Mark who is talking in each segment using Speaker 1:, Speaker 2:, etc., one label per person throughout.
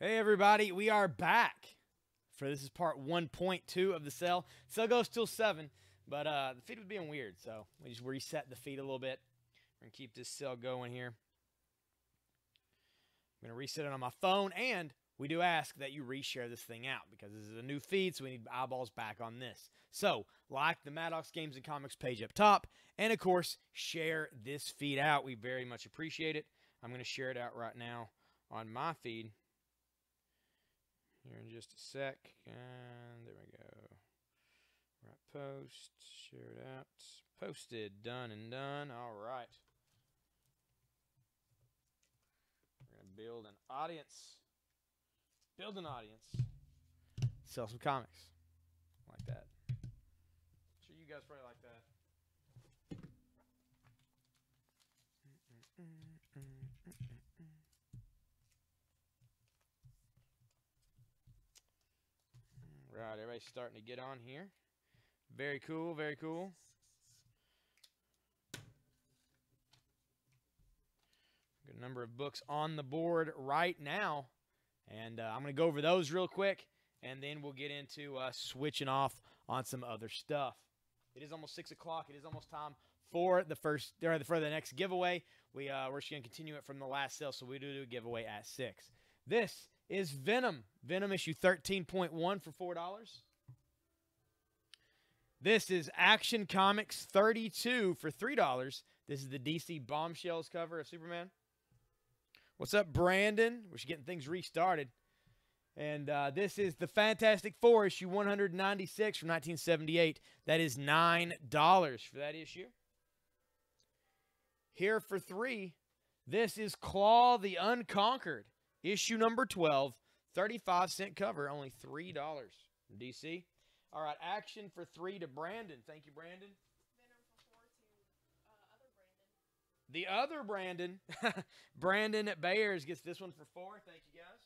Speaker 1: Hey everybody, we are back for this is part 1.2 of the sale. Sale goes till 7, but the feed was being weird, so we just reset the feed a little bit. We're gonna keep this sale going here. I'm gonna reset it on my phone, and we do ask that you reshare this thing out because this is a new feed, so we need eyeballs back on this. So like the Maddox Games and Comics page up top, and of course share this feed out. We very much appreciate it. I'm gonna share it out right now on my feed. Here in just a sec, and there we go. Right, post, share it out, posted, done and done. All right. We're gonna build an audience. Build an audience. Sell some comics, like that. Sure, you guys probably like that. Right, everybody's starting to get on here. Very cool, very cool. Good number of books on the board right now. And I'm going to go over those real quick, and then we'll get into switching off on some other stuff. It is almost 6 o'clock. It is almost time for the next giveaway. We're just going to continue it from the last sale, so we do a giveaway at 6. This is Venom. Venom issue 13.1 for $4. This is Action Comics 32 for $3. This is the DC Bombshells cover of Superman. What's up, Brandon? We're getting things restarted. And this is the Fantastic Four issue 196 from 1978. That is $9 for that issue. Here for $3, this is Claw the Unconquered. Issue number 12, 35-cent cover, only $3 from DC. All right, Action for $3 to Brandon. Thank you, Brandon. The other Brandon, Brandon at Bayers gets this one for $4. Thank you, guys.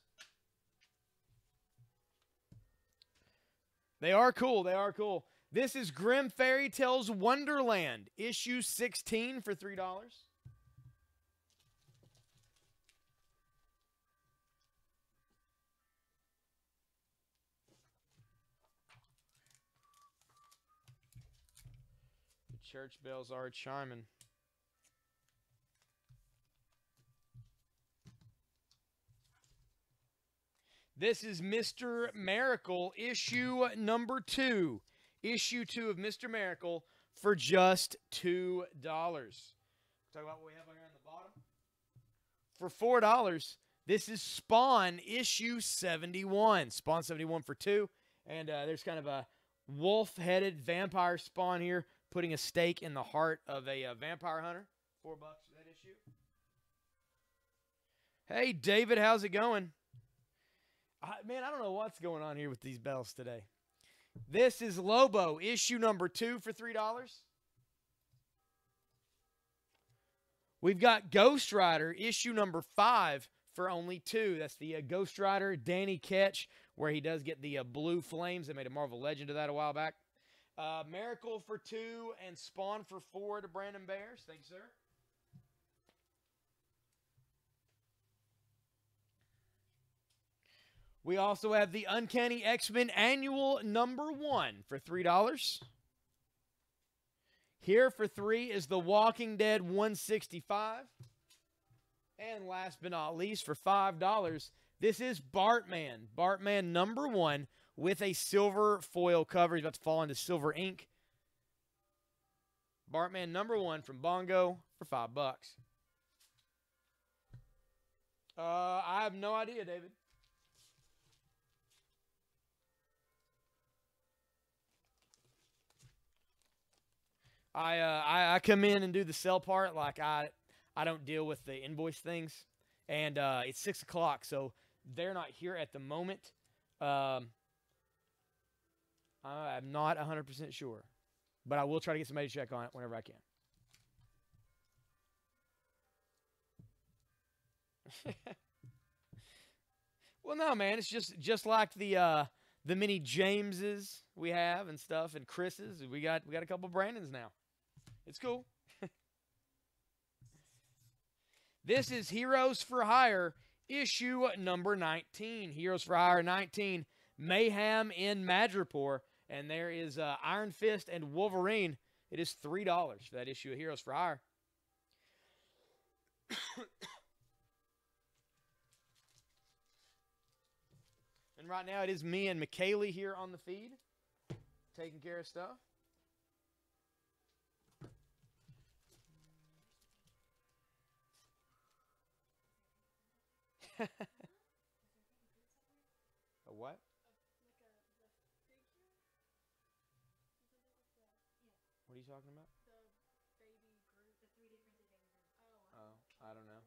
Speaker 1: They are cool. They are cool. This is Grim Fairy Tales Wonderland, issue 16 for $3. Church bells are chiming. This is Mr. Miracle, issue number 2. Issue 2 of Mr. Miracle for just $2. Talk about what we have here on the bottom. For $4, this is Spawn, issue 71. Spawn 71 for $2. And there's kind of a wolf-headed vampire Spawn here, putting a stake in the heart of a vampire hunter. $4 for that issue. Hey, David, how's it going? Man, I don't know what's going on here with these bells today. This is Lobo, issue number 2 for $3. We've got Ghost Rider, issue number 5 for only $2. That's the Ghost Rider Danny Ketch, where he does get the blue flames. They made a Marvel Legend of that a while back. Miracle for $2 and Spawn for $4 to Brandon Bears. Thank you, sir. We also have the Uncanny X-Men Annual number 1 for $3. Here for $3 is The Walking Dead 165. And last but not least, for $5, this is Bartman. Bartman number 1 with a silver foil cover. He's about to fall into silver ink. Bartman number 1 from Bongo for $5. I have no idea, David. I come in and do the sell part. Like I don't deal with the invoice things, and it's 6 o'clock, so they're not here at the moment. I'm not 100% sure, but I will try to get somebody to check on it whenever I can. Well, no, man, it's just like the many Jameses we have and stuff, and Chris's. We got a couple Brandons now. It's cool. This is Heroes for Hire, issue number 19. Heroes for Hire 19. Mayhem in Madripoor. And there is Iron Fist and Wolverine. It is $3 for that issue of Heroes for Hire. And right now it is me and McKaylee here on the feed, taking care of stuff. A what? What are you talking about? Oh, I don't know.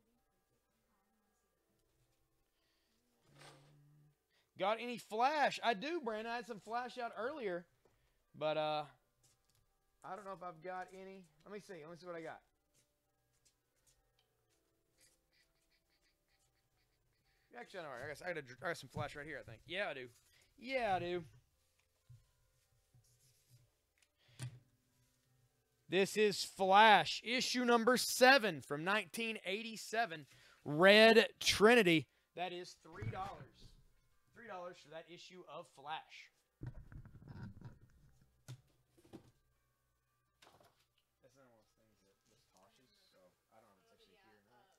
Speaker 1: Got any Flash? I do, Brandon. I had some Flash out earlier, but I don't know if I've got any. Let me see. Let me see what I got. Actually, I know. I got some Flash right here, I think. Yeah, I do. Yeah, I do. This is Flash, issue number 7 from 1987, Red Trinity. That is $3. $3 for that issue of Flash. That's not one of those things that was cautious, so I don't know if it's actually here or not.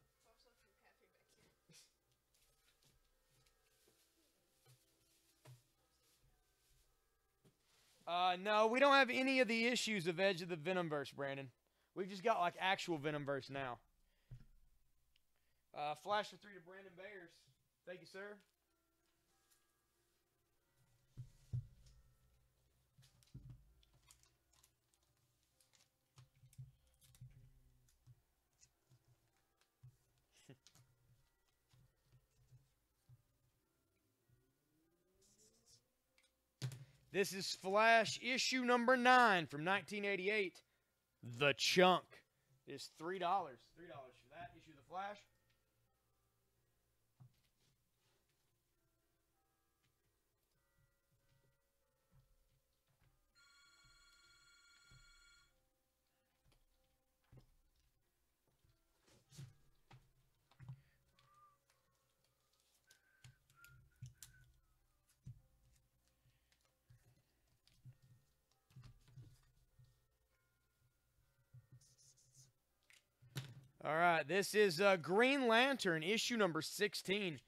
Speaker 1: No, we don't have any of the issues of Edge of the Venomverse, Brandon. We've just got like actual Venomverse now. Flash for 3 to Brandon Bayers. Thank you, sir. This is Flash issue number 9 from 1988. The Chunk is $3. $3 for that issue of the Flash. All right, this is Green Lantern, issue number 16.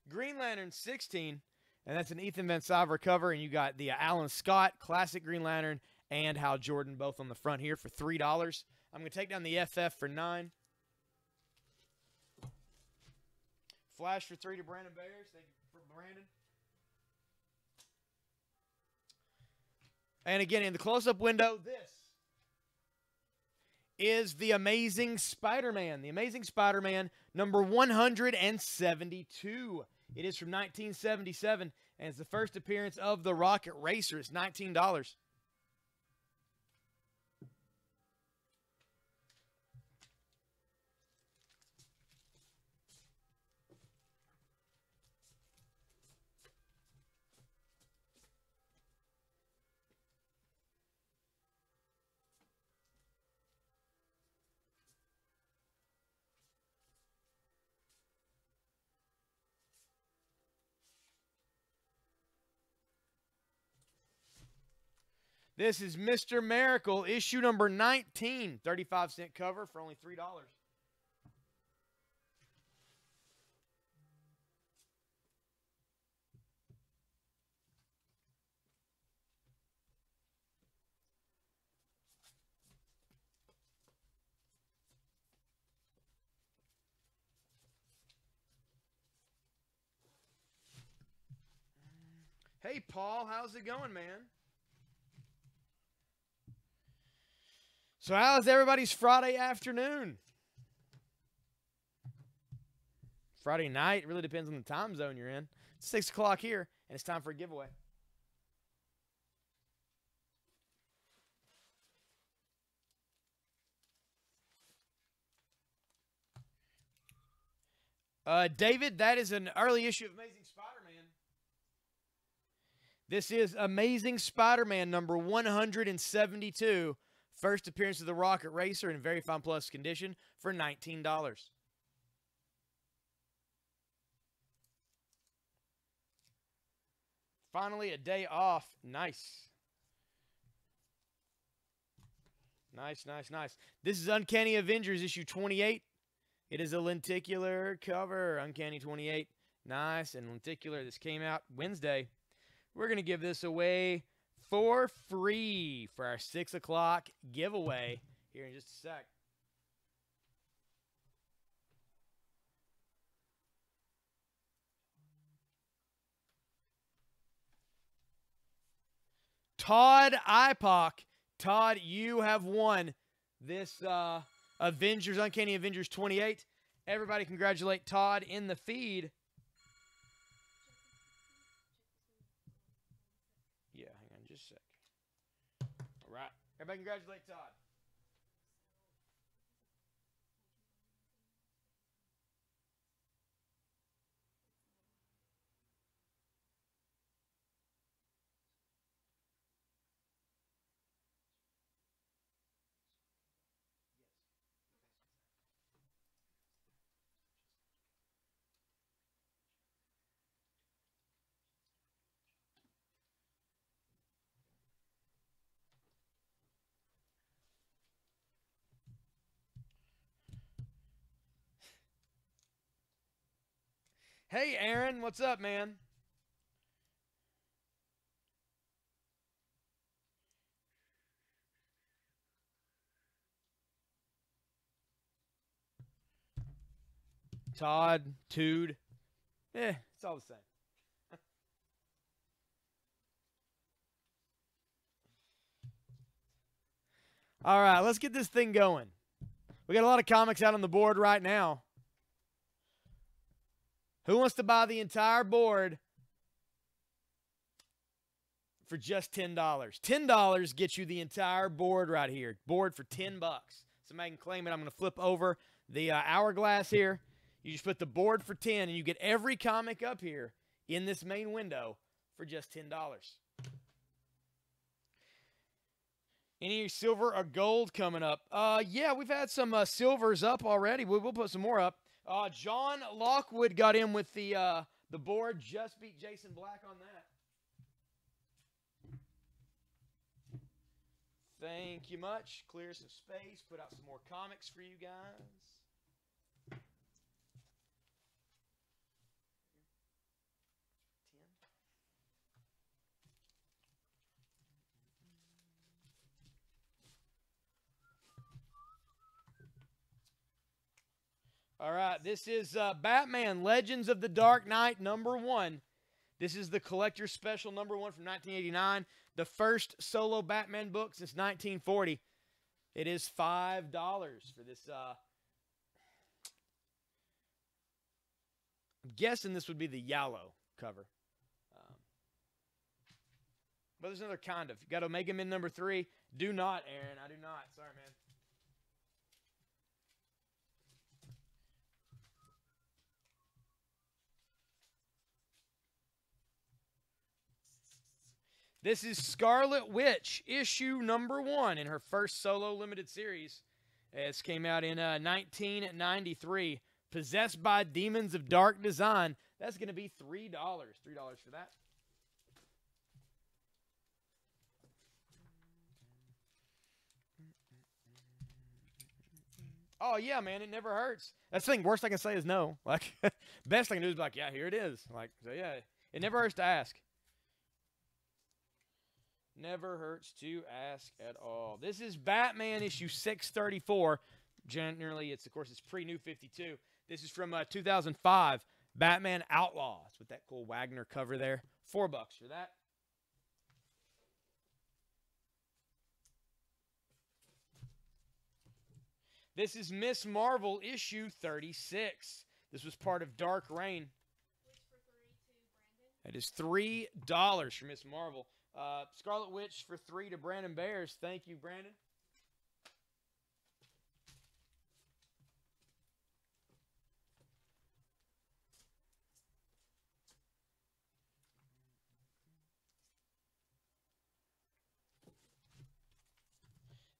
Speaker 1: Green Lantern 16, and that's an Ethan Van Sciver cover, and you got the Alan Scott classic Green Lantern and Hal Jordan both on the front here for $3. I'm going to take down the FF for $9. Flash for 3 to Brandon Bayers. Thank you for Brandon. And again, in the close-up window, this is The Amazing Spider-Man. The Amazing Spider-Man, number 172. It is from 1977, and it's the first appearance of the Rocket Racer. It's $19. This is Mr. Miracle, issue number 19. 35-cent cover for only $3. Hey, Paul, how's it going, man? So how is everybody's Friday afternoon? Friday night, it really depends on the time zone you're in. It's 6 o'clock here, and it's time for a giveaway. David, that is an early issue of Amazing Spider-Man. This is Amazing Spider-Man number 172. First appearance of the Rocket Racer in very fine plus condition for $19. Finally, a day off. Nice. Nice, nice, nice. This is Uncanny Avengers issue 28. It is a lenticular cover. Uncanny 28. Nice and lenticular. This came out Wednesday. We're going to give this away for free for our 6 o'clock giveaway here in just a sec. Todd Ipoc. Todd, you have won this Avengers, Uncanny Avengers 28. Everybody congratulate Todd in the feed. Yeah, hang on just a sec. All right. Everybody congratulate Todd. Hey, Aaron, what's up, man? Todd, Tood. It's all the same. All right, let's get this thing going. We got a lot of comics out on the board right now. Who wants to buy the entire board for just $10? $10 gets you the entire board right here. Board for $10. Somebody can claim it. I'm going to flip over the hourglass here. You just put the board for 10 and you get every comic up here in this main window for just $10. Any silver or gold coming up? Yeah, we've had some silvers up already. We'll put some more up. John Lockwood got in with the board. Just beat Jason Black on that. Thank you much. Clear some space. Put out some more comics for you guys. All right, this is Batman Legends of the Dark Knight #1. This is the collector's special #1 from 1989, the first solo Batman book since 1940. It is $5 for this. I'm guessing this would be the yellow cover. But there's another kind of. You got Omega Men #3. Do not, Aaron. I do not. Sorry, man. This is Scarlet Witch, issue #1 in her first solo limited series. This came out in 1993. Possessed by Demons of Dark Design. That's going to be $3. $3 for that. Oh, yeah, man, it never hurts. That's the thing. Worst I can say is no. Like, best I can do is be like, yeah, here it is. Like, so yeah, it never hurts to ask. Never hurts to ask at all. This is Batman issue 634. Generally, of course, it's pre-New 52. This is from 2005. Batman Outlaws with that cool Wagner cover there. $4 for that. This is Miss Marvel issue 36. This was part of Dark Reign. That is $3 for Miss Marvel. Scarlet Witch for $3 to Brandon Bears. Thank you, Brandon.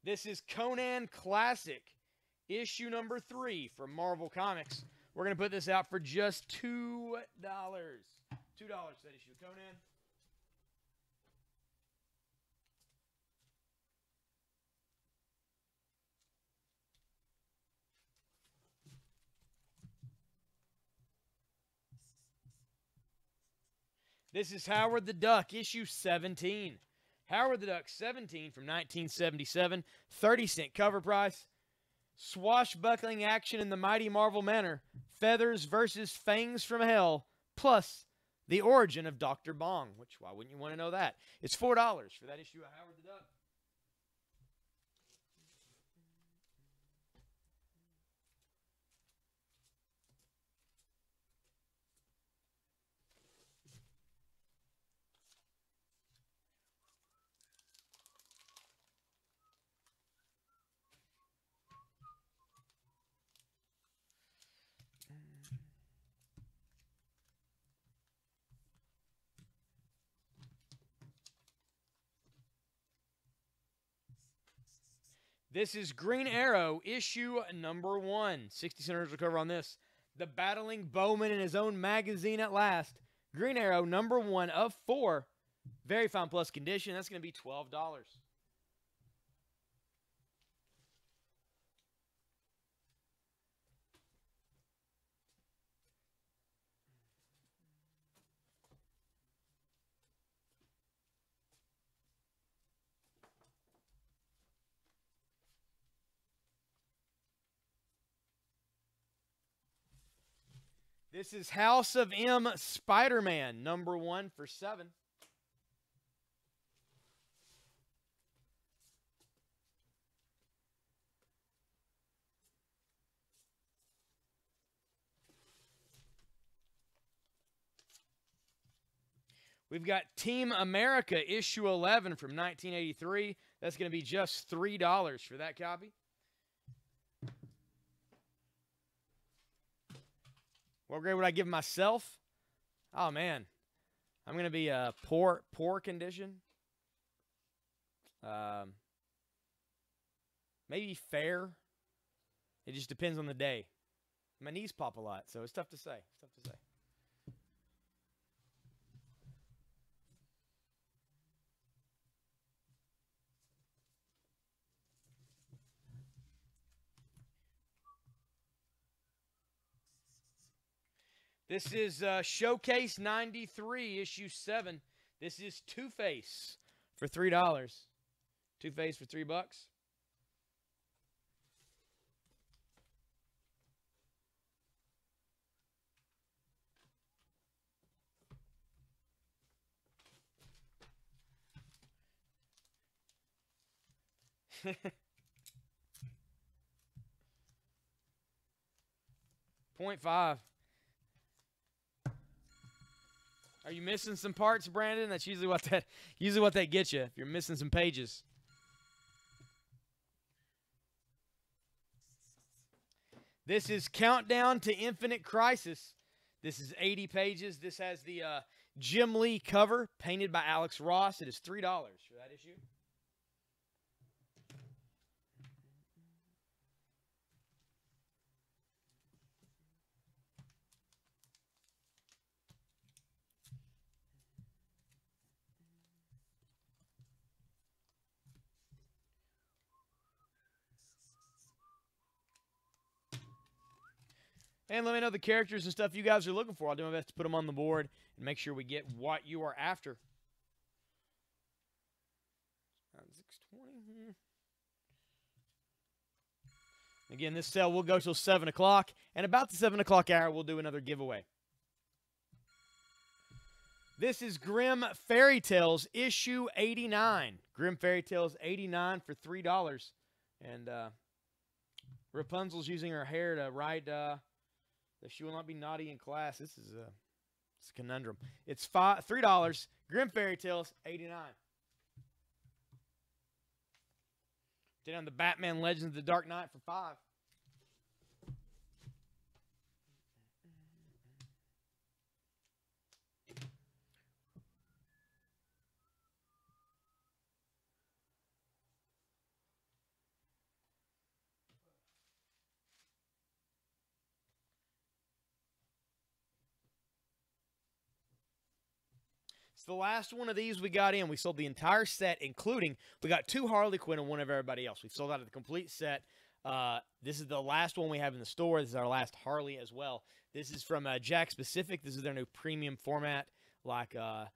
Speaker 1: This is Conan Classic, issue #3 from Marvel Comics. We're going to put this out for just $2. $2 for that issue. Conan. This is Howard the Duck, issue 17. Howard the Duck 17 from 1977, 30-cent cover price. Swashbuckling action in the mighty Marvel manner. Feathers versus fangs from hell, plus the origin of Dr. Bong, which, why wouldn't you want to know that? It's $4 for that issue of Howard the Duck. This is Green Arrow, issue number 1. 60 cent original cover on this. The battling bowman in his own magazine at last. Green Arrow, number 1 of 4. Very fine plus condition. That's going to be $12. This is House of M Spider-Man, number 1 for $7. We've got Team America, issue 11 from 1983. That's going to be just $3 for that copy. What grade would I give myself? Oh, man. I'm going to be poor condition. Maybe fair. It just depends on the day. My knees pop a lot, so it's tough to say. This is Showcase 93, issue 7. This is Two-Face for $3. Two-Face for $3. .5. Are you missing some parts, Brandon? That's usually what that gets you if you're missing some pages. This is Countdown to Infinite Crisis. This is 80 pages. This has the Jim Lee cover painted by Alex Ross. It is $3 for that issue. And let me know the characters and stuff you guys are looking for. I'll do my best to put them on the board and make sure we get what you are after. 620. Again, this sale will go till 7 o'clock. And about the 7 o'clock hour, we'll do another giveaway. This is Grimm Fairy Tales, issue 89. Grimm Fairy Tales 89 for $3. And Rapunzel's using her hair to write... that she will not be naughty in class. This is it's a conundrum. It's $3. Grimm Fairy Tales, 89. Take down the Batman Legends of the Dark Knight for $5. It's the last one of these we got in. We sold the entire set, including we got 2 Harley Quinn and one of everybody else. We've sold out of the complete set. This is the last one we have in the store. This is our last Harley as well. This is from Jack Specific. This is their new premium format. like a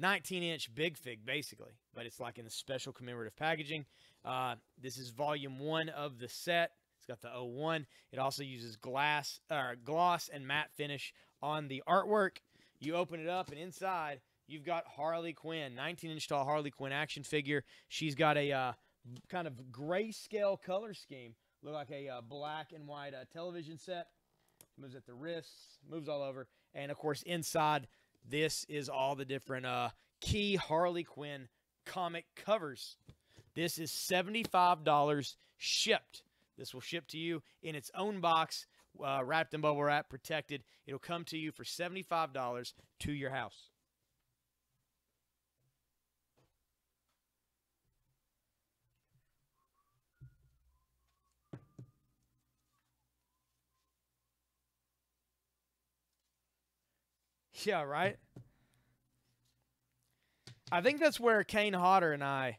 Speaker 1: 19-inch Big Fig, basically, but it's like in the special commemorative packaging. This is volume 1 of the set. It's got the 01. It also uses gloss and matte finish on the artwork. You open it up, and inside you've got Harley Quinn, 19-inch tall Harley Quinn action figure. She's got a kind of grayscale color scheme. Look like a black and white television set. Moves at the wrists, moves all over. And, of course, inside, this is all the different key Harley Quinn comic covers. This is $75 shipped. This will ship to you in its own box, wrapped in bubble wrap, protected. It'll come to you for $75 to your house. Yeah, right? I think that's where Kane Hodder and I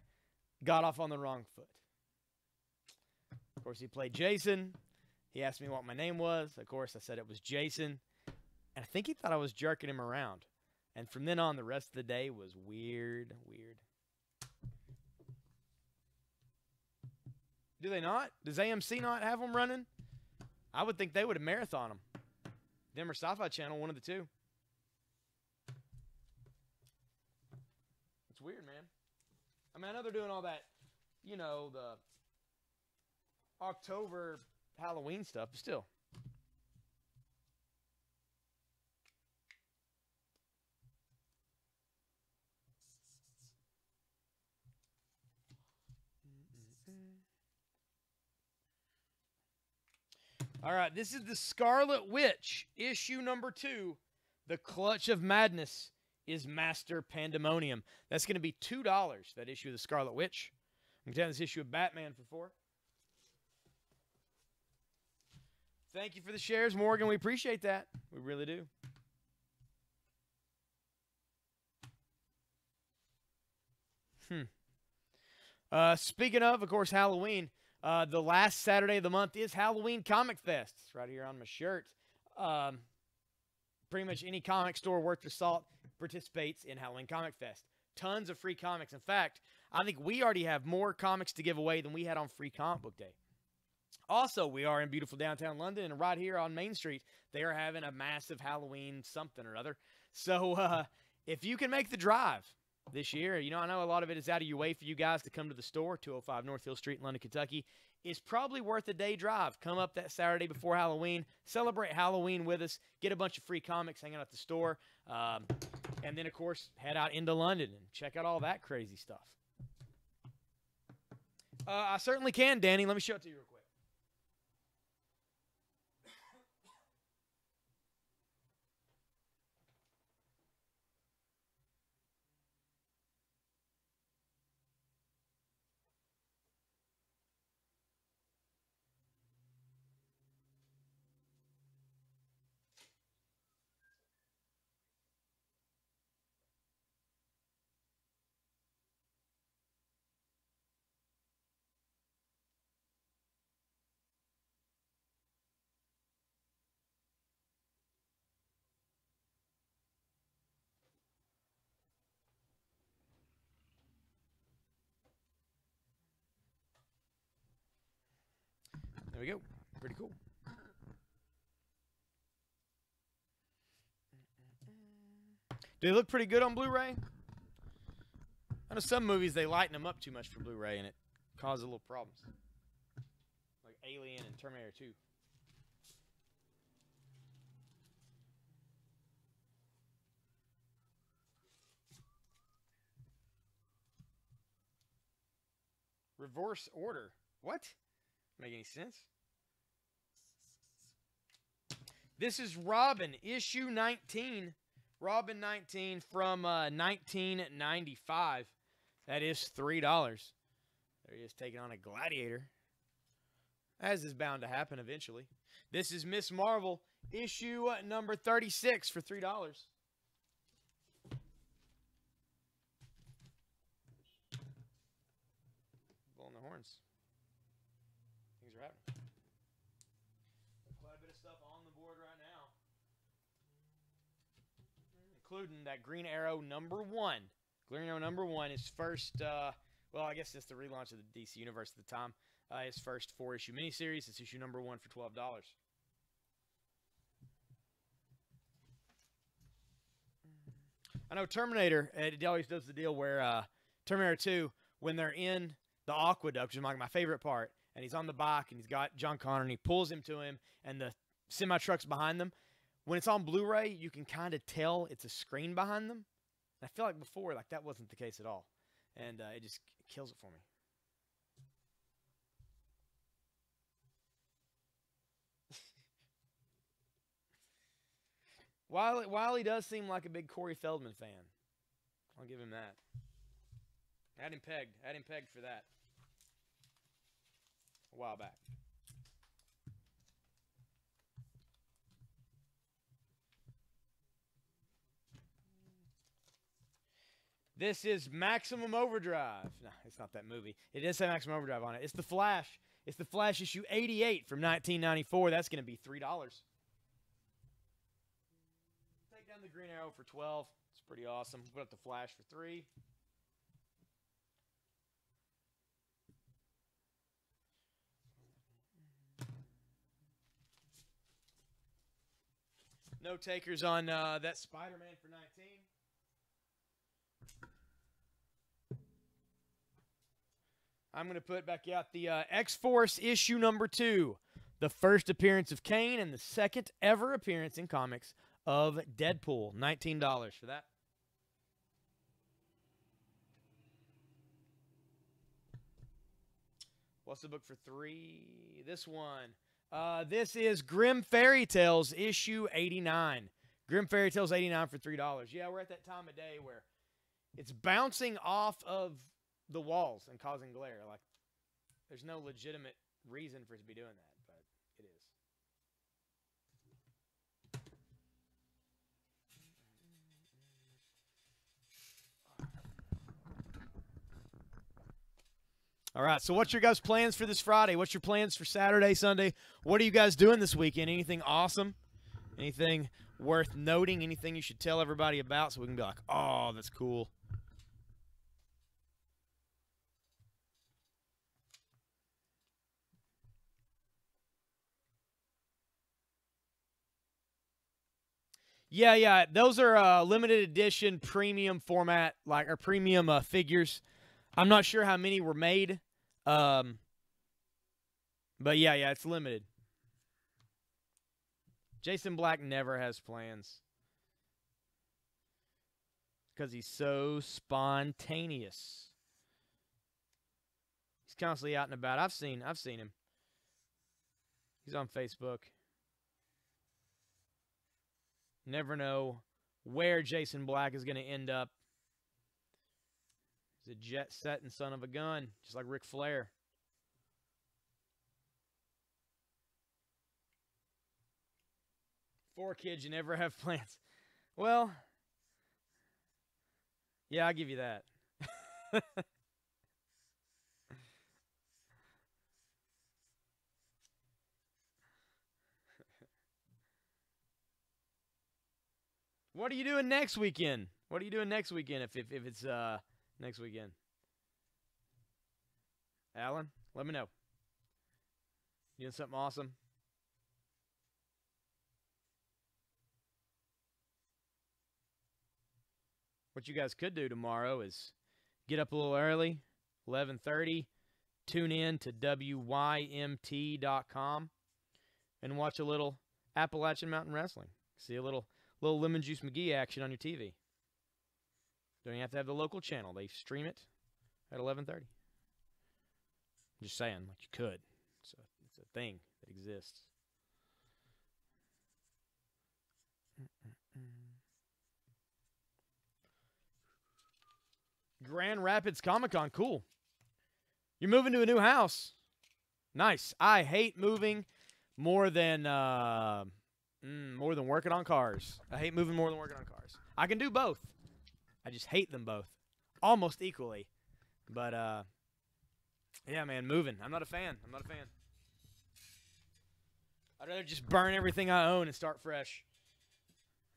Speaker 1: got off on the wrong foot. Of course, he played Jason. He asked me what my name was. Of course, I said it was Jason. And I think he thought I was jerking him around. And from then on, the rest of the day was weird. Do they not? Does AMC not have them running? I would think they would have marathon them. Them or Sci-Fi Channel, one of the two. It's weird, man. I mean, I know they're doing all that, you know, the October Halloween stuff, but still. All right, this is the Scarlet Witch, issue number 2. The Clutch of Madness is Master Pandemonium. That's going to be $2, that issue of the Scarlet Witch. I'm going to this issue of Batman for $4. Thank you for the shares, Morgan. We appreciate that. We really do. Speaking of course, Halloween, the last Saturday of the month is Halloween Comic Fest. It's right here on my shirt. Pretty much any comic store worth their salt participates in Halloween Comic Fest. Tons of free comics. In fact, I think we already have more comics to give away than we had on Free Comic Book Day. Also, we are in beautiful downtown London, and right here on Main Street, they are having a massive Halloween something or other. So if you can make the drive this year, you know, I know a lot of it is out of your way for you guys to come to the store, 205 North Hill Street in London, Kentucky. It's probably worth a day drive. Come up that Saturday before Halloween, celebrate Halloween with us, get a bunch of free comics hanging out at the store, and then, of course, head out into London and check out all that crazy stuff. I certainly can, Danny. Let me show it to you real quick. There we go. Pretty cool. Do they look pretty good on Blu-ray? I know some movies, they lighten them up too much for Blu-ray, and it causes little problems. Like Alien and Terminator 2. Reverse order. What? Make any sense? This is Robin, issue 19. Robin 19 from 1995. That is $3. There he is taking on a gladiator. As is bound to happen eventually. This is Miss Marvel, issue number 36 for $3. Blowing the horns. Things are happening. Quite a bit of stuff on the board right now. including that Green Arrow #1. Green Arrow #1 is first, well, I guess it's the relaunch of the DC Universe at the time. His first 4-issue miniseries. It's issue #1 for $12. I know Terminator, it always does the deal where Terminator 2, when they're in the aqueduct, which is like my favorite part, and he's on the bike, and he's got John Connor, and he pulls him to him, and the semi-truck's behind them. When it's on Blu-ray, you can kind of tell it's a screen behind them. And I feel like before, like that wasn't the case at all. And it just kills it for me. Wiley does seem like a big Corey Feldman fan. I'll give him that. Had him pegged for that a while back. This is Maximum Overdrive. No, it's not that movie. It does say Maximum Overdrive on it. It's The Flash. It's The Flash issue 88 from 1994. That's going to be $3. Take down the Green Arrow for $12. It's pretty awesome. Put up The Flash for $3. No takers on that Spider-Man for $19. I'm going to put back out the X-Force issue #2. The first appearance of Kane and the second ever appearance in comics of Deadpool. $19 for that. What's the book for $3? This one. This is Grim Fairy Tales issue 89. Grim Fairy Tales 89 for $3. Yeah, we're at that time of day where it's bouncing off of the walls and causing glare. Like, there's no legitimate reason for it to be doing that, but it is. All right, so what's your guys' plans for this Friday? What's your plans for Saturday, Sunday? What are you guys doing this weekend? Anything awesome? Anything worth noting? Anything you should tell everybody about so we can be like, oh, that's cool? Yeah. Those are limited edition premium format, like, or premium figures. I'm not sure how many were made. But yeah, it's limited. Jason Black never has plans. Because he's so spontaneous. He's constantly out and about. I've seen him. He's on Facebook. Never know where Jason Black is going to end up. He's a jet-setting son of a gun, just like Ric Flair. Four kids, you never have plans. Well, yeah, I'll give you that. What are you doing next weekend? What are you doing next weekend if it's next weekend? Alan, let me know. You doing something awesome? What you guys could do tomorrow is get up a little early, 11:30, tune in to WYMT.com and watch a little Appalachian Mountain Wrestling. See a little Lemon Juice McGee action on your TV. Don't even have to have the local channel. They stream it at 11:30. I'm just saying, like, you could. It's a thing that exists. Grand Rapids Comic-Con, cool. You're moving to a new house. Nice. I hate moving more than working on cars. I hate moving more than working on cars. I can do both. I just hate them both. Almost equally. But, yeah, man, moving. I'm not a fan. I'd rather just burn everything I own and start fresh.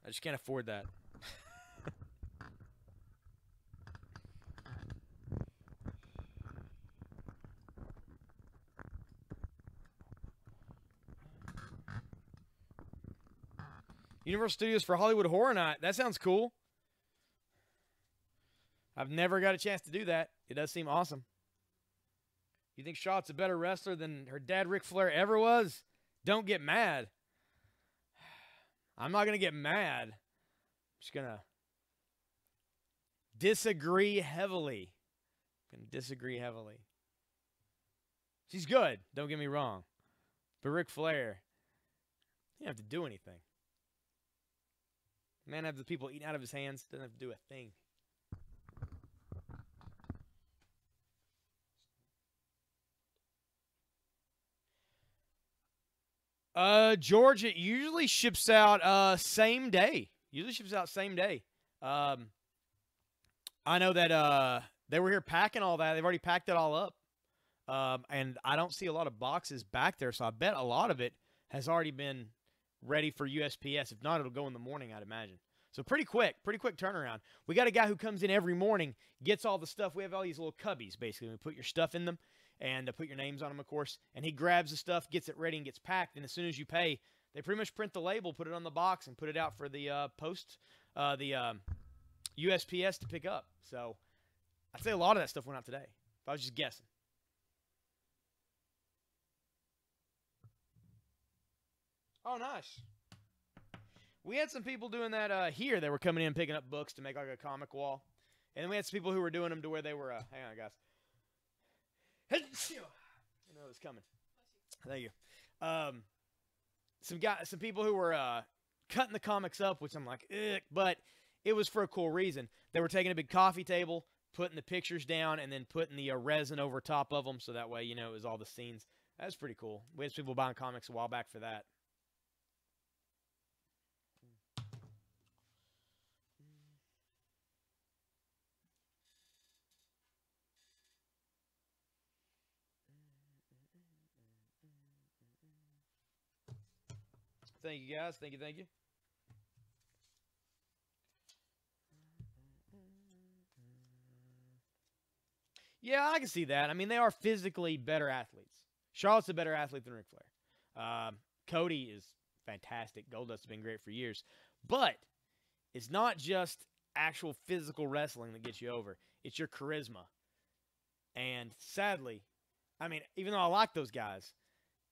Speaker 1: I just can't afford that. Universal Studios for Hollywood Horror Night. That sounds cool. I've never got a chance to do that. It does seem awesome. You think Charlotte's a better wrestler than her dad Ric Flair ever was? Don't get mad. I'm not going to get mad. I'm just going to disagree heavily. She's good. Don't get me wrong. But Ric Flair, he didn't have to do anything. The man have the people eating out of his hands. Doesn't have to do a thing. Georgia usually ships out same day. I know that they were here packing all that. They've already packed it all up. And I don't see a lot of boxes back there, so I bet a lot of it has already been ready for USPS. If not, it'll go in the morning, I'd imagine. So pretty quick turnaround. We got a guy who comes in every morning, gets all the stuff. We have all these little cubbies, basically. We put your stuff in them and put your names on them, of course. And he grabs the stuff, gets it ready, and gets packed. And as soon as you pay, they pretty much print the label, put it on the box, and put it out for the USPS to pick up. So I'd say a lot of that stuff went out today, if I was just guessing. Oh, nice. We had some people doing that here. They were coming in picking up books to make like a comic wall. And then we had some people who were doing them to where they were, hang on, guys. I know it was coming. Thank you. Some people who were cutting the comics up, which I'm like, ugh, but it was for a cool reason. They were taking a big coffee table, putting the pictures down, and then putting the resin over top of them, so that way, it was all the scenes. That was pretty cool. We had people buying comics a while back for that. Thank you, guys. Thank you. Yeah, I can see that. I mean, they are physically better athletes. Charlotte's a better athlete than Ric Flair. Cody is fantastic. Goldust has been great for years. But it's not just actual physical wrestling that gets you over. It's your charisma. And sadly, I mean, even though I like those guys,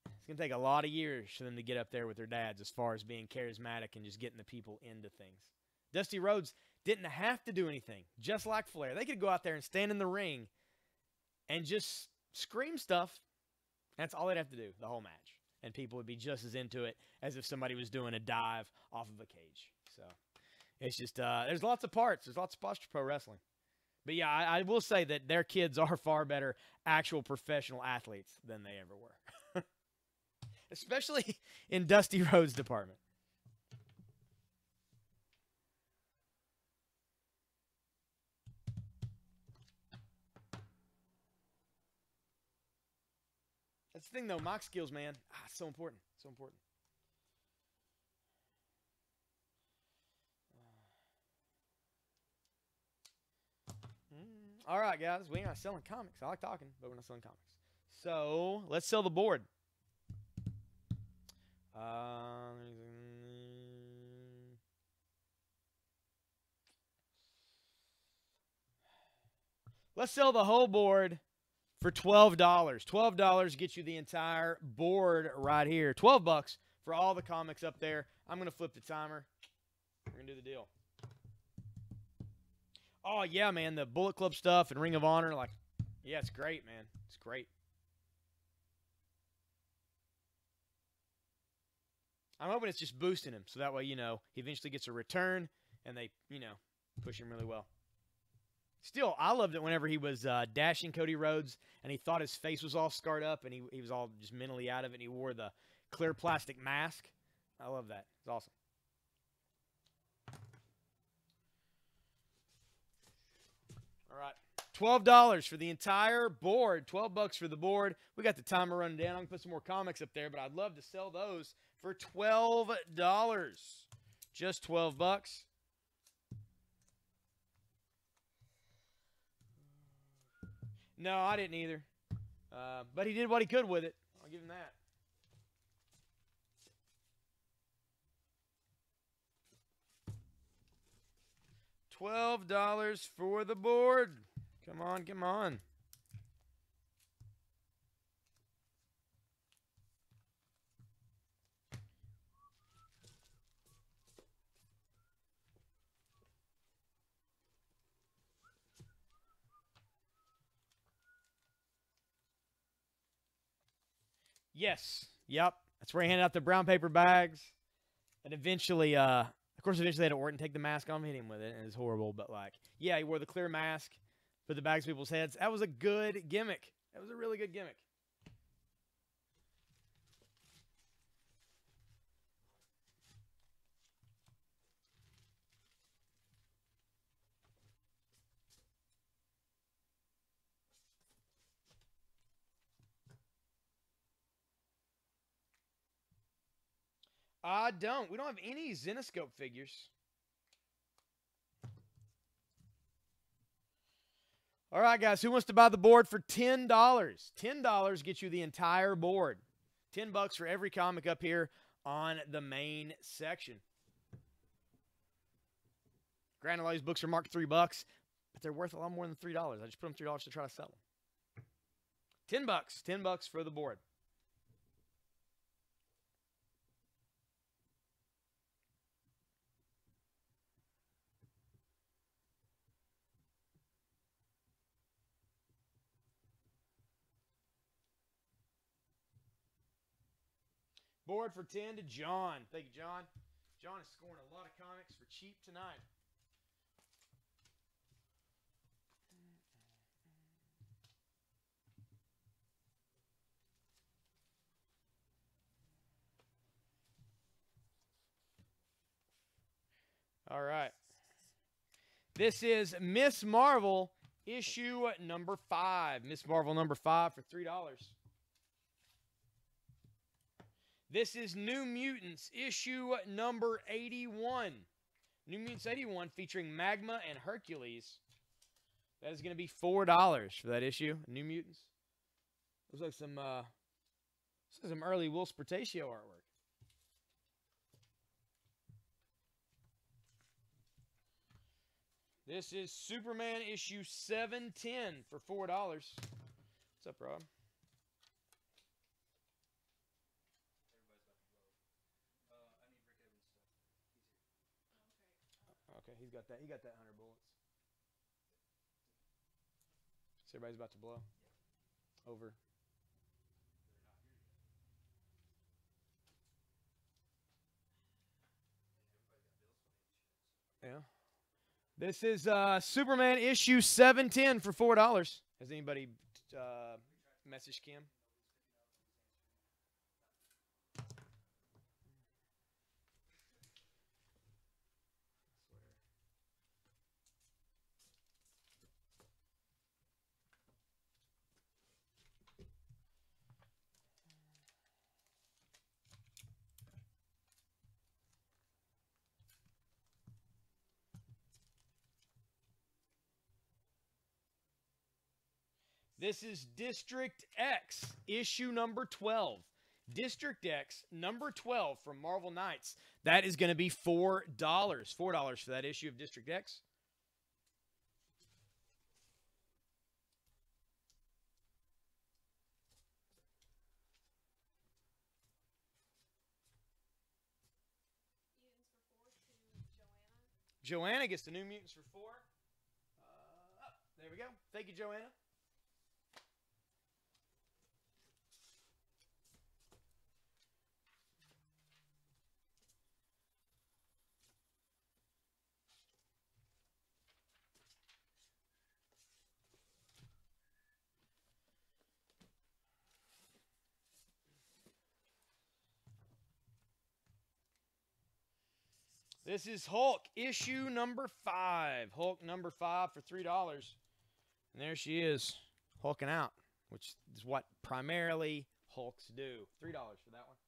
Speaker 1: it's going to take a lot of years for them to get up there with their dads as far as being charismatic and just getting the people into things. Dusty Rhodes didn't have to do anything, just like Flair. They could go out there and stand in the ring and just scream stuff. That's all they'd have to do the whole match. And people would be just as into it as if somebody was doing a dive off of a cage. So it's just, there's lots of parts. There's lots of parts to pro wrestling. But yeah, I will say that their kids are far better actual professional athletes than they ever were. Especially in Dusty Rhodes' department. That's the thing, though. Mock skills, man. It's so important. So important. All right, guys. We ain't not selling comics. I like talking, but we're not selling comics. So let's sell the board. Let's sell the whole board for $12. $12 gets you the entire board right here. $12 for all the comics up there. I'm going to flip the timer. We're going to do the deal. Oh, yeah, man. The Bullet Club stuff and Ring of Honor. Like, yeah, it's great, man. It's great. I'm hoping it's just boosting him. So that way, he eventually gets a return and they, push him really well. Still, I loved it whenever he was dashing Cody Rhodes and he thought his face was all scarred up and he was all just mentally out of it and he wore the clear plastic mask. I love that. It's awesome. All right. $12 for the entire board. $12 for the board. We got the timer running down. I'm going to put some more comics up there, but I'd love to sell those for $12. Just $12. No, I didn't either. But he did what he could with it. I'll give him that. $12 for the board. Come on, come on. Yes. Yep. That's where he handed out the brown paper bags. And eventually, of course, eventually they had to Orton take the mask off and hit him with it. And it was horrible. But, like, yeah, he wore the clear mask, put the bags in people's heads. That was a good gimmick. That was a really good gimmick. I don't. We don't have any Zenoscope figures. All right, guys. Who wants to buy the board for $10? $10 gets you the entire board. $10 for every comic up here on the main section. Granted, a lot of these books are marked $3, but they're worth a lot more than $3. I just put them $3 to try to sell them. $10. $10 for the board. Board for 10 to John. Thank you, John. John is scoring a lot of comics for cheap tonight. All right. This is Miss Marvel, issue number 5. Miss Marvel number 5 for $3. This is New Mutants, issue number 81. New Mutants 81 featuring Magma and Hercules. That is going to be $4 for that issue. New Mutants. Looks like some early Will Spertatio artwork. This is Superman issue 710 for $4. What's up, Rob? Okay, he's got that. He got that 100 bullets. So everybody's about to blow. Over. Yeah. This is Superman issue 710 for $4. Has anybody messaged Kim? This is District X, issue number 12. District X, number 12 from Marvel Knights. That is going to be $4. $4 for that issue of District X. Joanna gets the New Mutants for $4. There we go. Thank you, Joanna. This is Hulk, issue number 5. Hulk number 5 for $3. And there she is, hulking out, which is what primarily Hulks do. $3 for that one.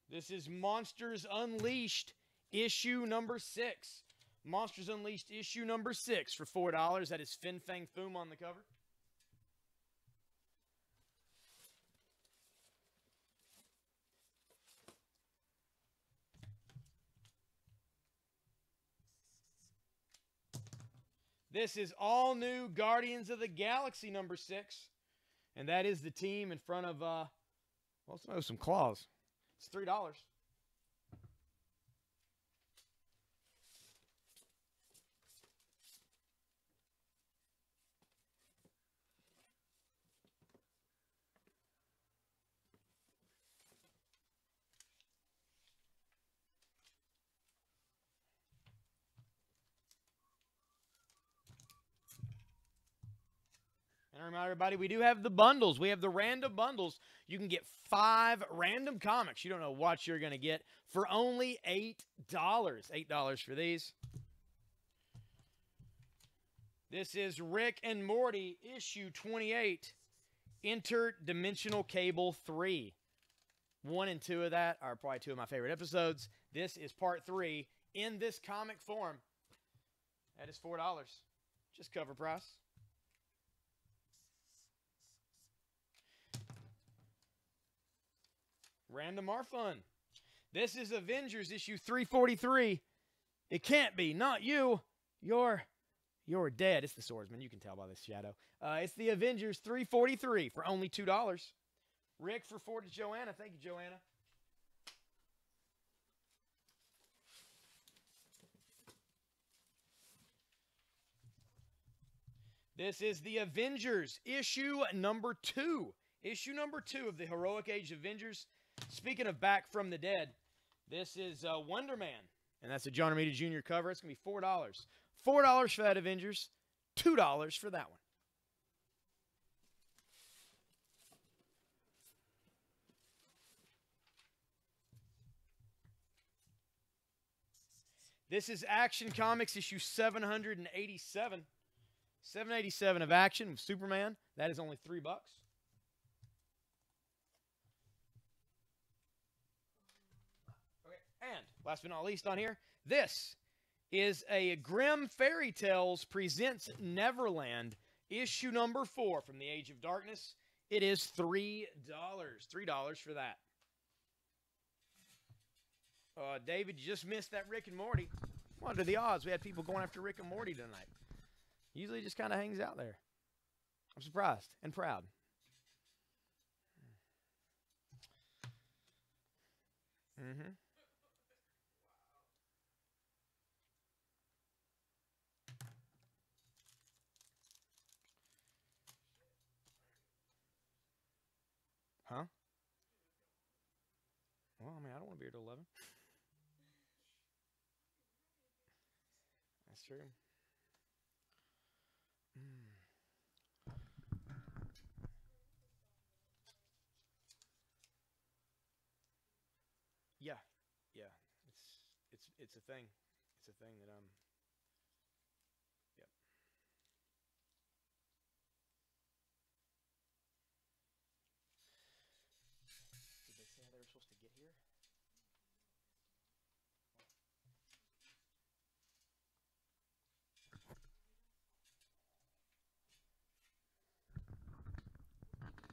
Speaker 1: This is Monsters Unleashed, issue number 6. Monsters Unleashed issue number 6 for $4. That is Fin Fang Foom on the cover. This is all new Guardians of the Galaxy number 6. And that is the team in front of, well, some claws. It's $3. And I remind everybody, we do have the bundles. We have the random bundles. You can get 5 random comics. You don't know what you're going to get for only $8. $8 for these. This is Rick and Morty, issue 28, Interdimensional Cable 3. 1 and 2 of that are probably 2 of my favorite episodes. This is part 3 in this comic form. That is $4. Just cover price. Random are fun. This is Avengers issue 343. It can't be. Not you. You're dead. It's the swordsman. You can tell by this shadow. It's the Avengers 343 for only $2. Rick for 4 to Joanna. Thank you, Joanna. This is the Avengers issue number 2. Issue number 2 of the Heroic Age Avengers. Speaking of Back from the Dead, this is Wonder Man, and that's a John Romita Jr. cover. It's going to be $4. $4 for that Avengers, $2 for that one. This is Action Comics issue 787. 787 of Action with Superman. That is only $3. And last but not least on here, this is a Grimm Fairy Tales Presents Neverland, issue number 4 from the Age of Darkness. It is $3. $3 for that. David, you just missed that Rick and Morty. What are the odds we had people going after Rick and Morty tonight? Usually just kind of hangs out there. I'm surprised and proud. Mm-hmm. Huh? Well, I mean, I don't want to be here till 11. That's true. Yeah, yeah. It's a thing. It's a thing that yep. Did they say they were supposed to get here?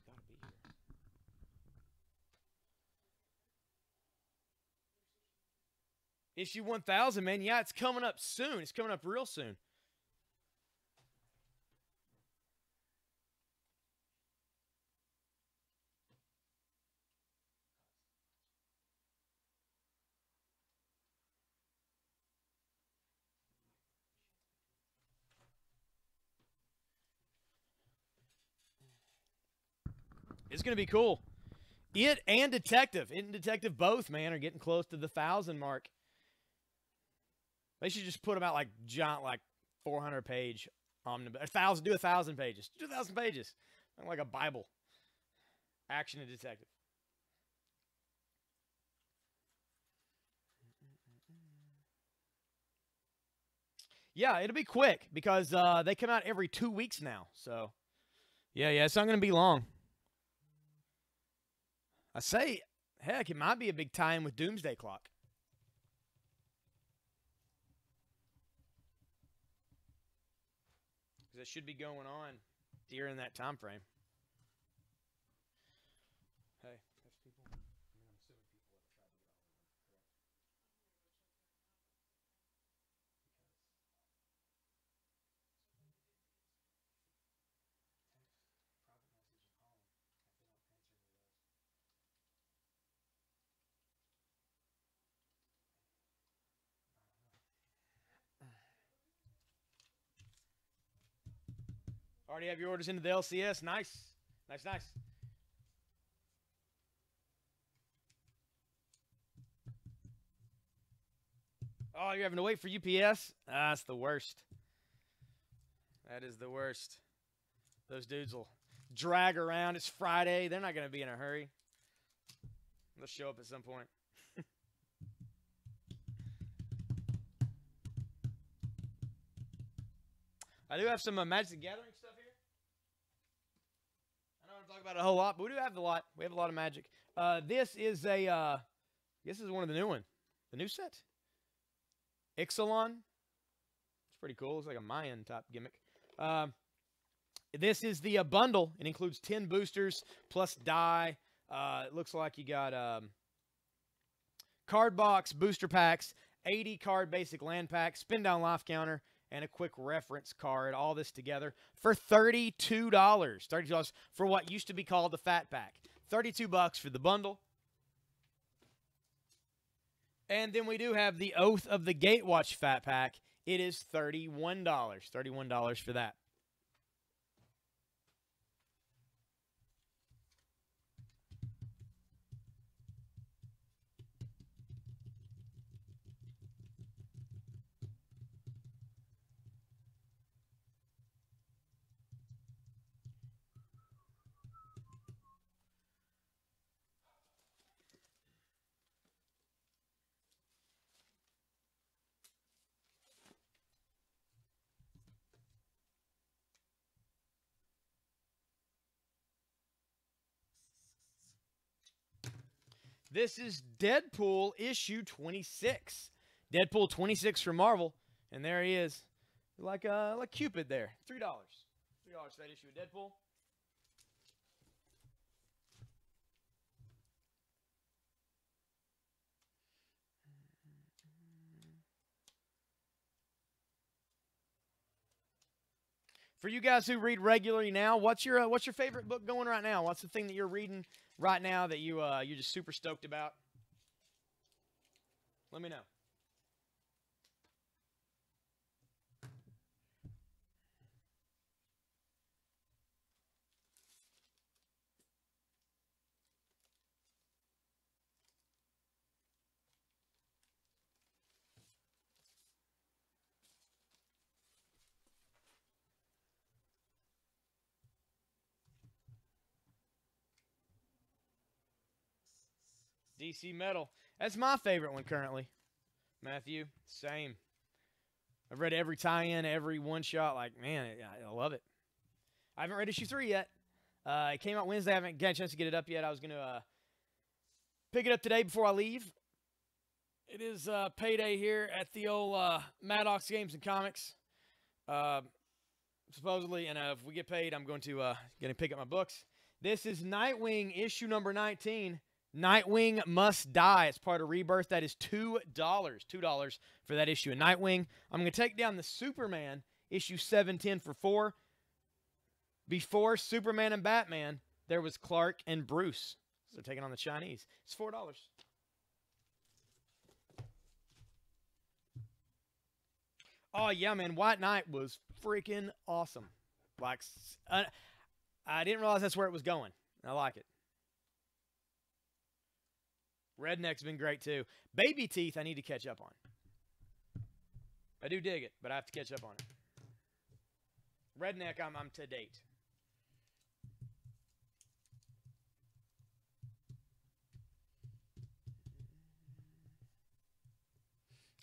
Speaker 1: Gotta be here. Issue 1000, man. Yeah, it's coming up soon. It's coming up real soon. It's going to be cool. It and Detective. It and Detective both, man, are getting close to the 1,000 mark. They should just put them out like giant, like 400-page omnibus. 1,000, do 1,000 pages. Do 1,000 pages. Like a Bible. Action and Detective. Yeah, it'll be quick because they come out every 2 weeks now. So, yeah, it's not going to be long. I say, heck, it might be a big tie-in with Doomsday Clock. Because it should be going on during that time frame. Hey, there's people. I mean, I'm assuming people have tried to get all of them, correct? Already have your orders into the LCS. Nice. Nice, nice. Oh, you're having to wait for UPS? Ah, that's the worst. That is the worst. Those dudes will drag around. It's Friday. They're not going to be in a hurry. They'll show up at some point. I do have some Magic the Gathering stuff here. I don't want to talk about it a whole lot, but we do have a lot. We have a lot of Magic. This is this is one of the new one. The new set. Ixalan. It's pretty cool. It's like a Mayan type gimmick. This is the bundle. It includes 10 boosters plus die. It looks like you got card box, booster packs, 80 card basic land pack, spin down life counter, and a quick reference card. All this together for $32. $32 for what used to be called the Fat Pack. $32 for the bundle. And then we do have the Oath of the Gatewatch Fat Pack. It is $31. $31 for that. This is Deadpool issue 26. Deadpool 26 from Marvel. And there he is. Like Cupid there. $3. $3 for that issue of Deadpool. For you guys who read regularly now, what's your favorite book going right now? What's the thing that you're reading right now that you're just super stoked about? Let me know. DC Metal. That's my favorite one currently. Matthew, same. I've read every tie-in, every one-shot. Like, man, I love it. I haven't read issue 3 yet. It came out Wednesday. I haven't got a chance to get it up yet. I was going to pick it up today before I leave. It is payday here at the old Maddox Games and Comics. Supposedly, and if we get paid, I'm going to pick up my books. This is Nightwing issue number 19. Nightwing Must Die. It's part of Rebirth. That is $2. $2 for that issue of Nightwing. I'm going to take down the Superman issue 710 for $4. Before Superman and Batman, there was Clark and Bruce. So they're taking on the Chinese. It's $4. Oh, yeah, man. White Knight was freaking awesome. Like, I didn't realize that's where it was going. I like it. Redneck's been great, too. Baby Teeth, I need to catch up on. I do dig it, but I have to catch up on it. Redneck, I'm to date.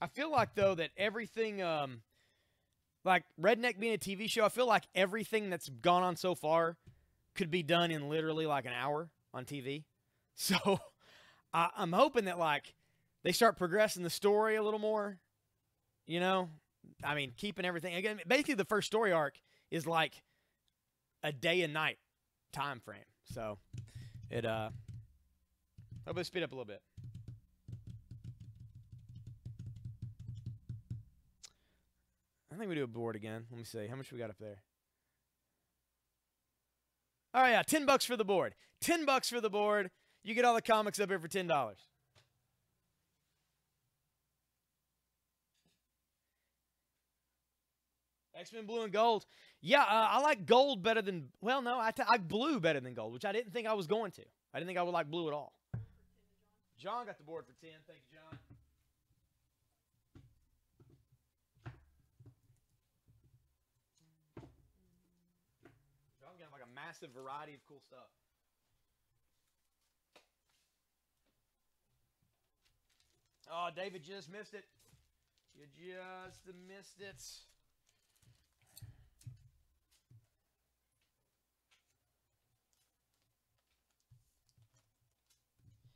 Speaker 1: I feel like, though, that everything, like Redneck being a TV show, I feel like everything that's gone on so far could be done in literally like an hour on TV. So I'm hoping that, like, they start progressing the story a little more, you know? I mean, keeping everything. Again, basically the first story arc is like a day and night time frame. So it, hope it speed up a little bit. I think we do a board again. Let me see. How much we got up there? Oh, yeah, $10 for the board. $10 for the board. You get all the comics up here for $10. X-Men Blue and Gold. Yeah, I like gold better than, well, no, I like blue better than gold, which I didn't think I was going to. I didn't think I would like blue at all. John got the board for 10. Thank you, John. John's got like a massive variety of cool stuff. Oh, David just missed it. You just missed it.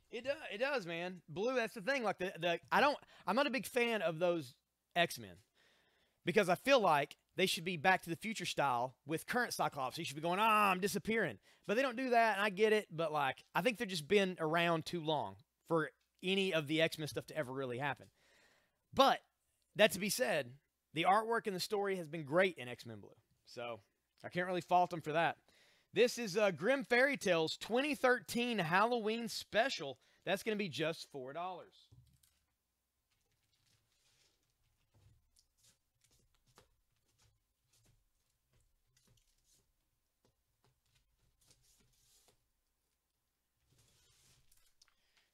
Speaker 1: It does, man. Blue, that's the thing. Like I'm not a big fan of those X-Men because I feel like they should be Back to the Future style with current Cyclops. He should be going, I'm disappearing. But they don't do that, and I get it, but like I think they've just been around too long for any of the X-Men stuff to ever really happen. But that to be said, the artwork and the story has been great in X-Men Blue. So I can't really fault them for that. This is Grimm Fairy Tales 2013 Halloween Special. That's going to be just $4.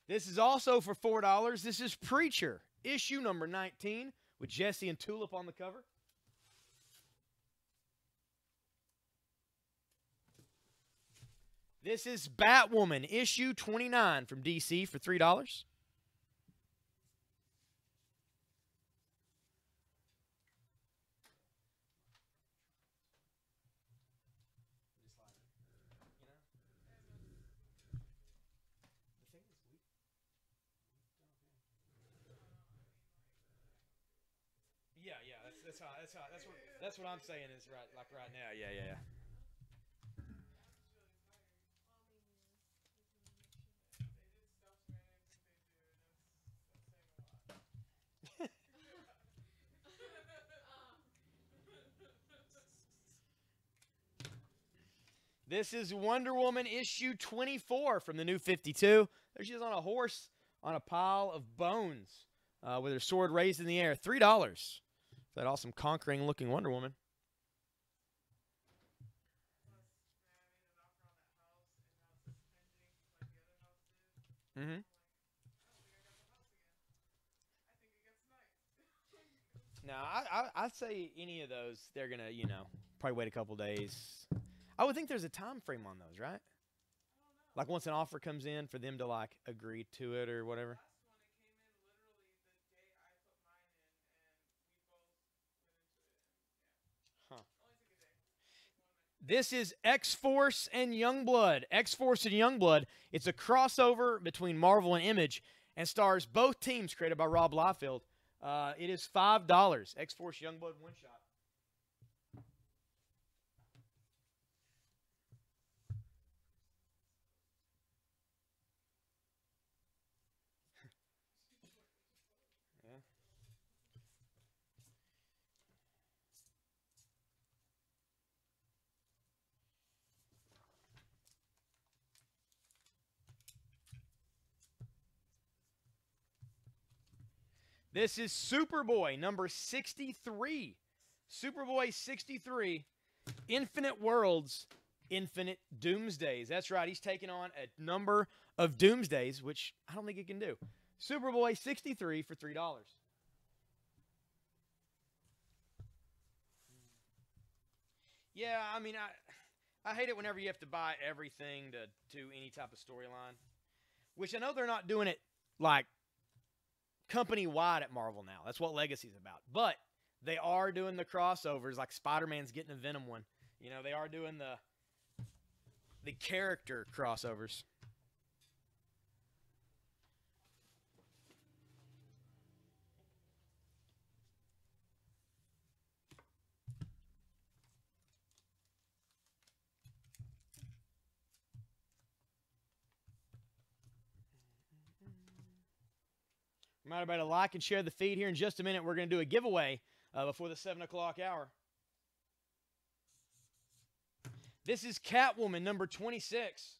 Speaker 1: This is also for $4. This is Preacher, issue number 19, with Jesse and Tulip on the cover. This is Batwoman, issue 29 from DC for $3. Yeah, that's what I'm saying is right now. Yeah. This is Wonder Woman issue 24 from the New 52. There she is on a horse on a pile of bones with her sword raised in the air. $3. That awesome conquering looking Wonder Woman. Mm-hmm. No, I'd say any of those, they're going to, probably wait a couple days. I would think there's a time frame on those, right? Like once an offer comes in for them to like agree to it or whatever. Huh. This is X-Force and Youngblood. X-Force and Youngblood. It's a crossover between Marvel and Image and stars both teams created by Rob Liefeld. It is $5. X-Force Youngblood one shot. This is Superboy number 63. Superboy 63, Infinite Worlds, Infinite Doomsdays. That's right, he's taking on a number of Doomsdays, which I don't think he can do. Superboy 63 for $3. Yeah, I mean, I hate it whenever you have to buy everything to do any type of storyline. Which I know they're not doing it like company-wide at Marvel now. That's what Legacy's about. But they are doing the crossovers, like Spider-Man's getting a Venom one. They are doing the character crossovers. Remind everybody to like and share the feed here in just a minute. We're going to do a giveaway before the 7 o'clock hour. This is Catwoman number 26.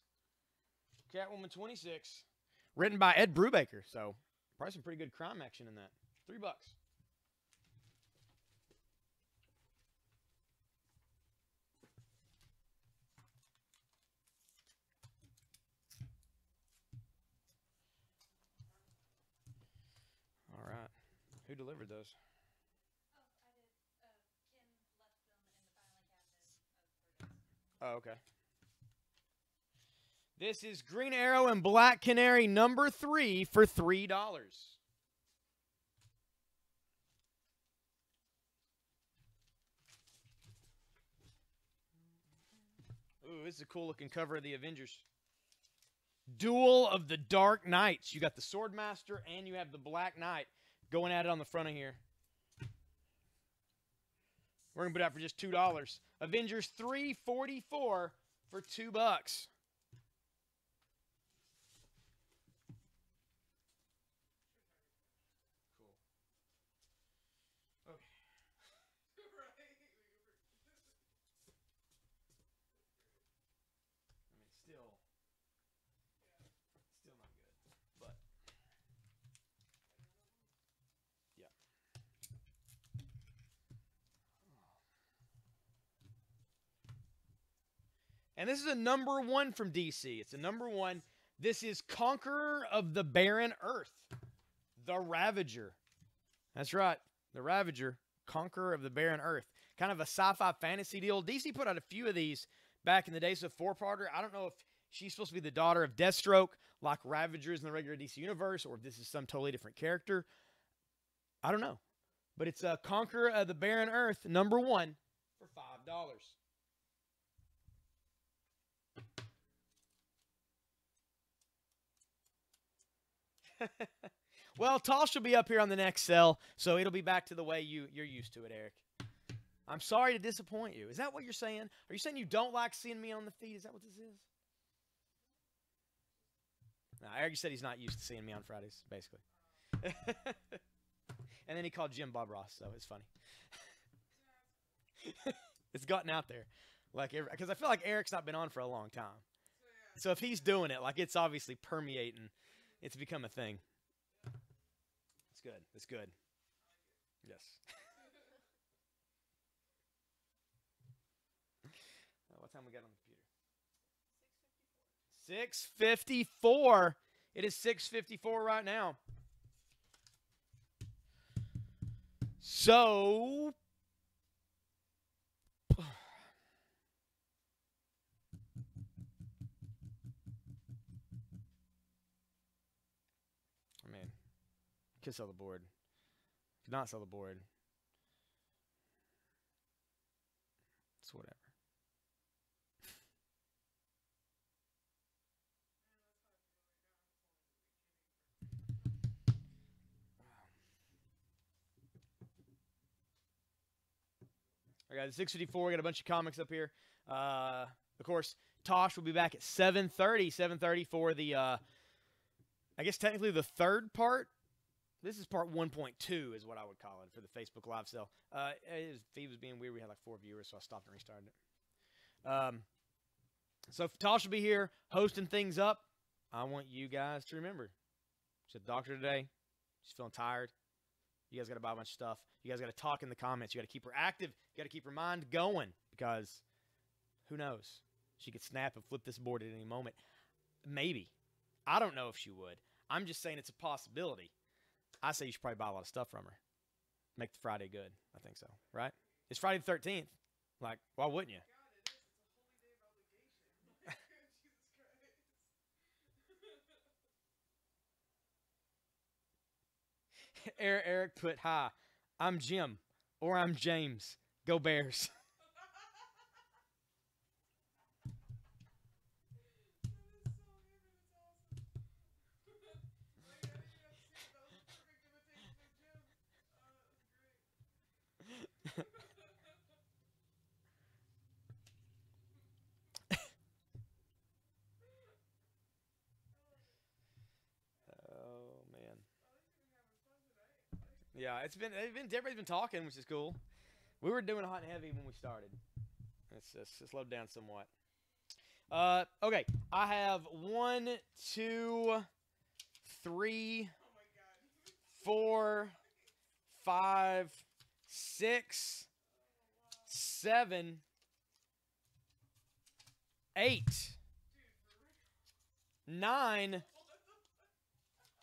Speaker 1: Catwoman 26. Written by Ed Brubaker. So probably some pretty good crime action in that. $3. delivered those? Oh, okay. This is Green Arrow and Black Canary number 3 for $3. Ooh, this is a cool looking cover of the Avengers. Duel of the Dark Knights. You got the Swordmaster and you have the Black Knight going at it on the front of here. We're going to put it out for just $2. Avengers 344 for $2. Still not good, but yeah. And this is a number 1 from DC. It's a number 1. This is Conqueror of the Barren Earth, the Ravager. That's right, the Ravager, Conqueror of the Barren Earth. Kind of a sci-fi fantasy deal. DC put out a few of these back in the day, so 4-parter. I don't know if she's supposed to be the daughter of Deathstroke, like Ravagers in the regular DC universe, or if this is some totally different character. I don't know. But it's a Conqueror of the Barren Earth, number 1, for $5. Well, Tosh will be up here on the next cell, so it'll be back to the way you're used to it, Eric. I'm sorry to disappoint you. Is that what you're saying? Are you saying you don't like seeing me on the feed? Is that what this is? No, Eric said he's not used to seeing me on Fridays, basically. And then he called Jim Bob Ross, so it's funny. It's gotten out there. Because I feel like Eric's not been on for a long time. So if he's doing it, like it's obviously permeating. It's become a thing. It's good. It's good. Yes. What time we got on the computer? 6:54. It is 6:54 right now. So, I mean, could sell the board. Could not sell the board. It's whatever. I got 6:54. We got a bunch of comics up here. Of course, Tosh will be back at 7:30. 7:30 for the, I guess technically the third part. This is part 1.2 is what I would call it for the Facebook Live sale. Feed was being weird. We had like 4 viewers, so I stopped and restarted it. So Tosh will be here hosting things up. I want you guys to remember. She's a doctor today. She's feeling tired. You guys got to buy a bunch of stuff. You guys got to talk in the comments. You got to keep her active. You got to keep her mind going because who knows? She could snap and flip this board at any moment. Maybe. I don't know if she would. I'm just saying it's a possibility. I say you should probably buy a lot of stuff from her. Make the Friday good. I think so. Right? It's Friday the 13th. Like, why wouldn't you? Eric put, hi, I'm Jim, or I'm James. Go Bears. Yeah, everybody's been talking, which is cool. We were doing hot and heavy when we started. It's slowed down somewhat. Okay, I have 1, 2, 3, 4, 5, 6, 7, 8, 9,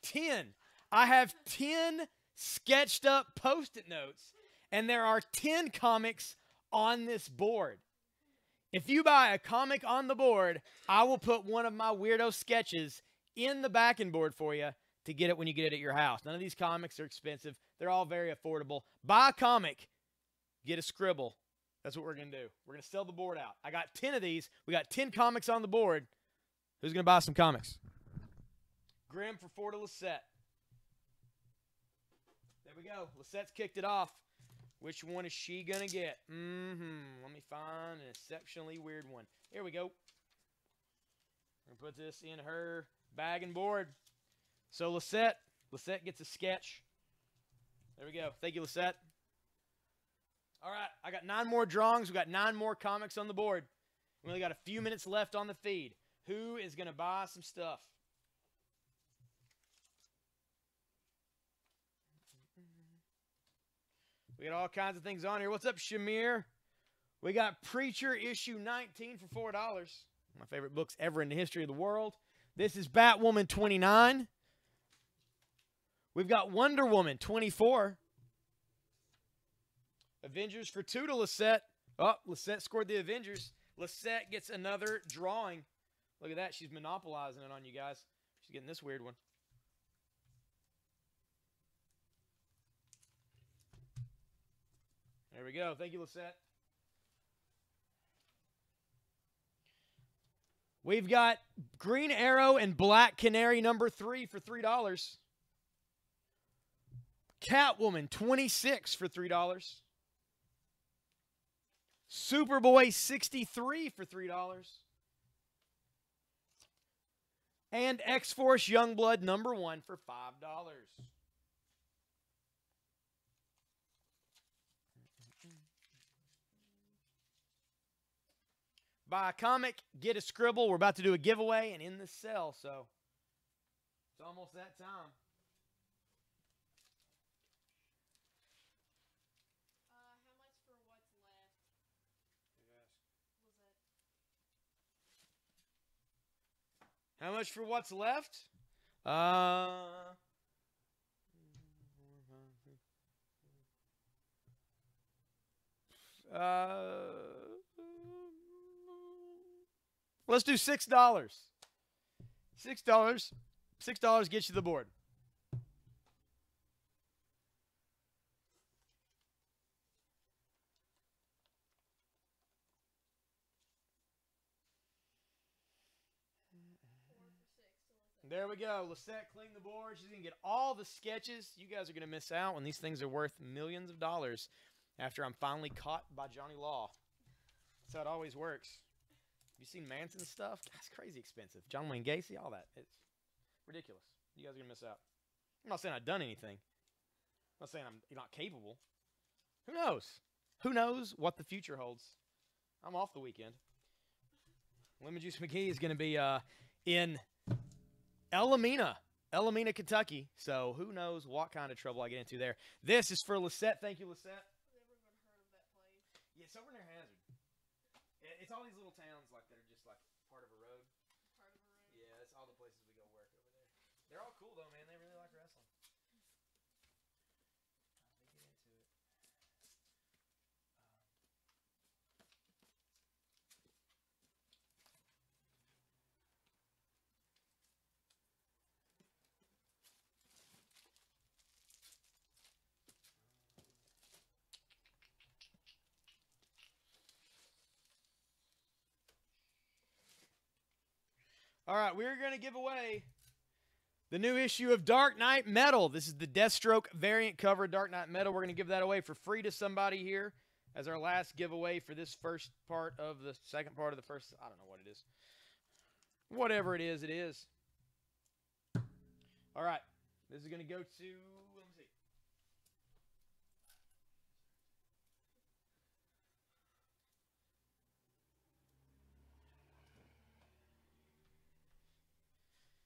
Speaker 1: 10. I have 10 sketched up Post-it notes, and there are 10 comics on this board. If you buy a comic on the board, I will put one of my weirdo sketches in the backing board for you to get it when you get it at your house. None of these comics are expensive. They're all very affordable. Buy a comic, get a scribble. That's what we're going to do. We're going to sell the board out. I got 10 of these. We got 10 comics on the board. Who's going to buy some comics? Grim for 4 to Lisette. There we go. Lisette's kicked it off. Which one is she going to get? Let me find an exceptionally weird one. Here we go. We're going to put this in her bag and board. So Lisette gets a sketch. There we go. Thank you, Lisette. All right, I got 9 more drawings. We got 9 more comics on the board. We only got a few minutes left on the feed. Who is going to buy some stuff? We got all kinds of things on here. What's up, Shamir? We got Preacher issue 19 for $4. My favorite books ever in the history of the world. This is Batwoman 29. We've got Wonder Woman 24. Avengers for 2 to Lisette. Oh, Lisette scored the Avengers. Lisette gets another drawing. Look at that. She's monopolizing it on you guys. She's getting this weird one. There we go. Thank you, Lisette. We've got Green Arrow and Black Canary number 3 for $3. Catwoman 26 for $3. Superboy 63 for $3. And X-Force Youngblood number 1 for $5. Buy a comic, get a scribble. We're about to do a giveaway and in the sale, so it's almost that time.
Speaker 2: How much for what's left?
Speaker 1: How much for what's left? Let's do $6. $6 gets you the board. There we go. Lisette cleaned the board. She's going to get all the sketches. You guys are going to miss out when these things are worth millions of dollars after I'm finally caught by Johnny Law. That's how it always works. You seen Manson stuff? God, it's crazy expensive. John Wayne Gacy, all that. It's ridiculous. You guys are going to miss out. I'm not saying I've done anything. I'm not saying I'm not capable. Who knows? Who knows what the future holds? I'm off the weekend. Lemon Juice McGee is going to be in Elamina, Kentucky. So who knows what kind of trouble I get into there. This is for Lisette. Thank you, Lisette.
Speaker 2: I've never even heard of that place.
Speaker 1: Yeah, it's over near Hazard. It's all these little towns like that are just like part of a road.
Speaker 2: Part of a road.
Speaker 1: Yeah, that's all the places we go work over there. They're all cool though, man. They really like wrestling. They get into it. All right, we're going to give away the new issue of Dark Knight Metal. This is the Deathstroke variant cover of Dark Knight Metal. We're going to give that away for free to somebody here as our last giveaway for this first part of the second part of the first. I don't know what it is. Whatever it is, it is. All right, this is going to go to, let me see.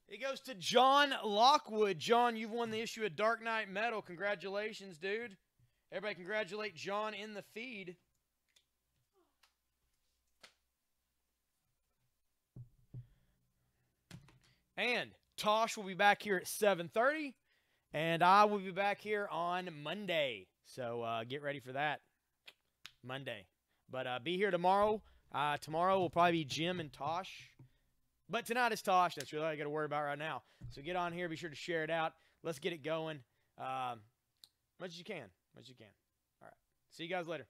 Speaker 1: It goes to John Lockwood. John, you've won the issue of Dark Knight Metal. Congratulations, dude. Everybody congratulate John in the feed. And Tosh will be back here at 7:30. And I will be back here on Monday. So get ready for that. Monday. But be here tomorrow. Tomorrow will probably be Jim and Tosh. But tonight is Tosh. That's really all I got to worry about right now. So get on here. Be sure to share it out. Let's get it going. Much as you can. Much as you can. All right. See you guys later.